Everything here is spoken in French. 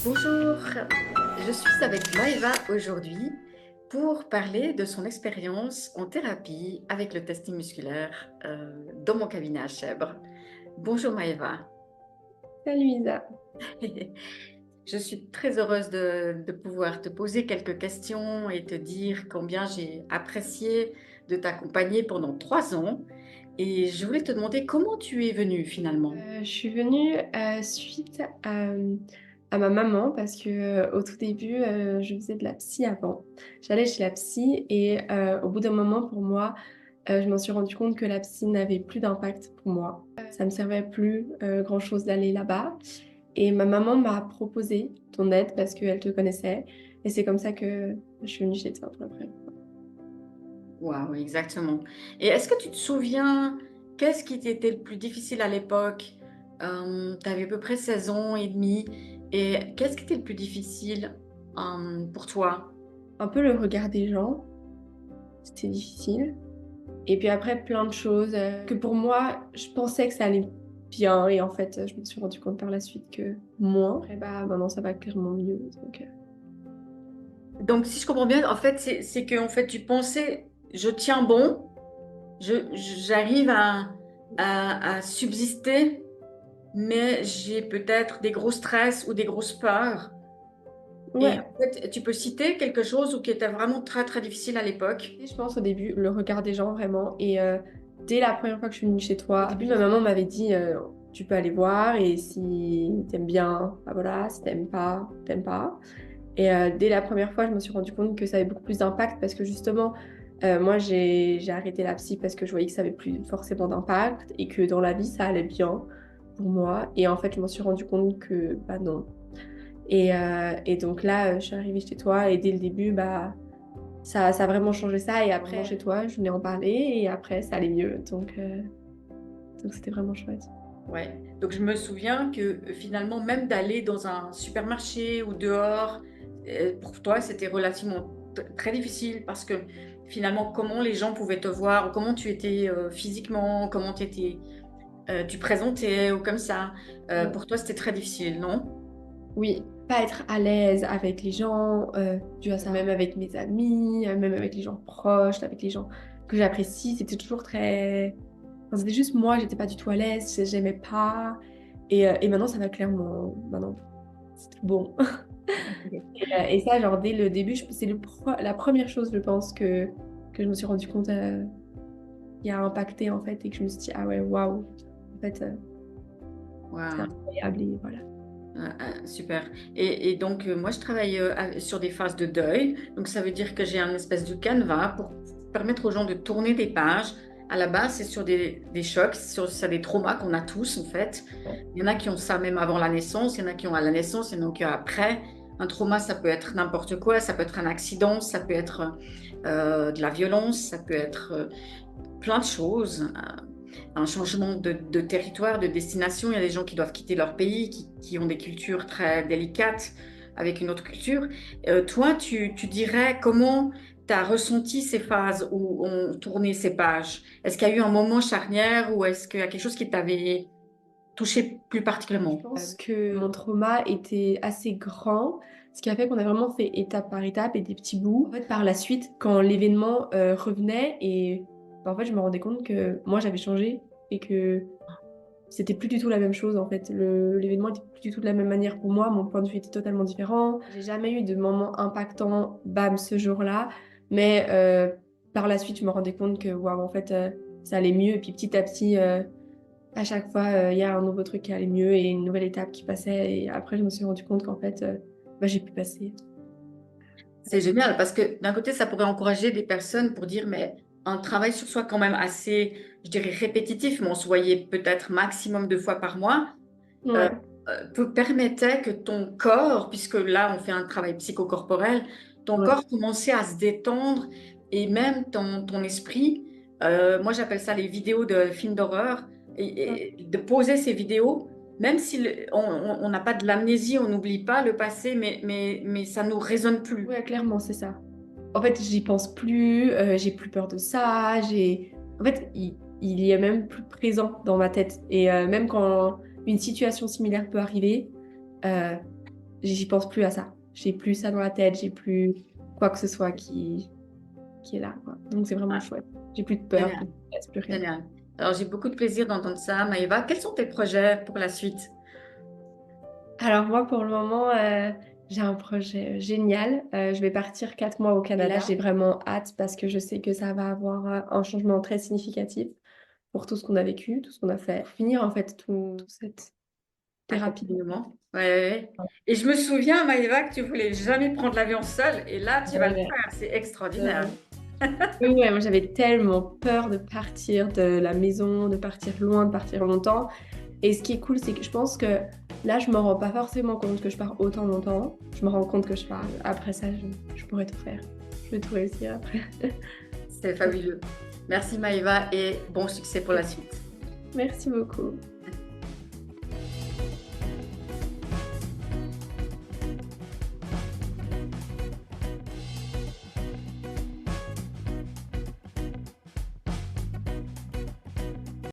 Bonjour, je suis avec Maëva aujourd'hui pour parler de son expérience en thérapie avec le testing musculaire dans mon cabinet à Chèvres. Bonjour Maëva. Salut Isa. Je suis très heureuse de pouvoir te poser quelques questions et te dire combien j'ai apprécié de t'accompagner pendant 3 ans. Et je voulais te demander comment tu es venue finalement. Je suis venue suite à ma maman parce que au tout début, je faisais de la psy avant. J'allais chez la psy et au bout d'un moment, pour moi, je m'en suis rendu compte que la psy n'avait plus d'impact pour moi. Ça me servait plus grand-chose d'aller là-bas. Et ma maman m'a proposé ton aide parce qu'elle te connaissait. Et c'est comme ça que je suis venue chez toi pour après. Waouh, exactement. Et est-ce que tu te souviens, qu'est-ce qui t'était le plus difficile à l'époque? Tu avais à peu près 16 ans et demi. Et qu'est-ce qui était le plus difficile pour toi? Un peu le regard des gens, c'était difficile. Et puis après, plein de choses que pour moi, je pensais que ça allait bien. Et en fait, je me suis rendu compte par la suite que moins. Et bah, maintenant, ça va clairement mieux. Donc, Donc, si je comprends bien, en fait, c'est que en fait, tu pensais, je tiens bon, j'arrive à subsister, mais j'ai peut-être des gros stress ou des grosses peurs. Et ouais. en fait, tu peux citer quelque chose ou qui était vraiment très, très difficile à l'époque? Et je pense au début, le regard des gens vraiment. Et dès la première fois que je suis venue chez toi, au début, ma maman m'avait dit tu peux aller voir. Et si t'aimes bien, bah voilà. Si t'aimes pas, t'aimes pas. Et dès la première fois, je me suis rendu compte que ça avait beaucoup plus d'impact parce que justement, moi, j'ai arrêté la psy parce que je voyais que ça avait plus forcément d'impact et que dans la vie, ça allait bien pour moi. Et en fait, je m'en suis rendu compte que bah non. Et donc là, je suis arrivée chez toi et dès le début, bah ça a vraiment changé ça. Et après, chez toi, je venais en parler et après, ça allait mieux. Donc c'était vraiment chouette. Ouais. Donc je me souviens que finalement, même d'aller dans un supermarché ou dehors, pour toi, c'était relativement très difficile parce que finalement, comment les gens pouvaient te voir, ou comment tu étais physiquement, comment tu présentais ou comme ça, Ouais. pour toi, c'était très difficile, non? Oui, pas être à l'aise avec les gens, dû à ça, même avec mes amis, même avec les gens proches, avec les gens que j'apprécie, c'était toujours très... Enfin, c'était juste moi, j'étais pas du tout à l'aise, j'aimais pas. Et maintenant, ça va clairement. Maintenant, c'est tout bon. Et ça, genre, dès le début, c'est la première chose, je pense, que je me suis rendu compte qui a impacté, en fait, et que je me suis dit, ah ouais, waouh, en fait, c'est Wow. incroyable, et voilà. Super. Et donc, moi, je travaille sur des phases de deuil. Donc, ça veut dire que j'ai un espèce de canevas pour permettre aux gens de tourner des pages. À la base, c'est sur des chocs, c'est des traumas qu'on a tous, en fait. Il y en a qui ont ça même avant la naissance, il y en a qui ont à la naissance, il y en a qui ont après. Un trauma, ça peut être n'importe quoi, ça peut être un accident, ça peut être de la violence, ça peut être plein de choses. Un changement de territoire, de destination. Il y a des gens qui doivent quitter leur pays, qui ont des cultures très délicates avec une autre culture. Toi, tu dirais comment tu as ressenti ces phases où on tournait ces pages? Est-ce qu'il y a eu un moment charnière ou est-ce qu'il y a quelque chose qui t'avait touché plus Je particulièrement? pense que mon trauma était assez grand, ce qui a fait qu'on a vraiment fait étape par étape et des petits bouts. En fait, par la suite, quand l'événement revenait, et bah, en fait, je me rendais compte que moi, j'avais changé et que c'était plus du tout la même chose. En fait, l'événement était plus du tout de la même manière pour moi. Mon point de vue était totalement différent. J'ai jamais eu de moment impactant, bam, ce jour-là. Mais par la suite, je me rendais compte que, waouh, en fait, ça allait mieux. Et puis petit à petit, à chaque fois, il y a un nouveau truc qui allait mieux et une nouvelle étape qui passait. Et après, je me suis rendu compte qu'en fait, bah, j'ai pu passer. C'est génial parce que d'un côté, ça pourrait encourager des personnes pour dire, mais un travail sur soi quand même assez, je dirais, répétitif, mais on se voyait peut-être maximum 2 fois par mois. euh, Ouais, permettait que ton corps, puisque là on fait un travail psychocorporel, ton ouais, corps commençait à se détendre et même ton esprit, moi j'appelle ça les vidéos de films d'horreur, ouais, et de poser ces vidéos, même si on n'a pas de l'amnésie, on n'oublie pas le passé, mais ça nous résonne plus. ouais, clairement, c'est ça. En fait, j'y pense plus, j'ai plus peur de ça. En fait, il y est même plus présent dans ma tête. Et même quand une situation similaire peut arriver, euh, j'y pense plus à ça. J'ai plus ça dans la tête, j'ai plus quoi que ce soit qui est là, quoi. Donc c'est vraiment Ouais, chouette. J'ai plus de peur, plus génial, de stress, plus rien. génial. Alors, j'ai beaucoup de plaisir d'entendre ça, Maëva. Quels sont tes projets pour la suite? Alors moi, pour le moment, j'ai un projet génial. Je vais partir 4 mois au Et Canada. là, J'ai vraiment hâte parce que je sais que ça va avoir un changement très significatif pour tout ce qu'on a vécu, tout ce qu'on a fait. Finir en fait toute cette thérapie. accompagnement. Ouais, ouais, ouais. Et je me souviens, Maëva, que tu voulais jamais prendre l'avion seule, et là, tu vas le Ouais. faire. C'est extraordinaire. Euh, oui, ouais, moi j'avais tellement peur de partir de la maison, de partir loin, de partir longtemps. Et ce qui est cool, c'est que je pense que là, je me rends pas forcément compte que je pars autant longtemps. Je me rends compte que je pars. Après ça, je pourrais tout faire. Je vais tout réussir après. C'est fabuleux. Merci, Maëva, et bon succès pour la suite. Merci beaucoup.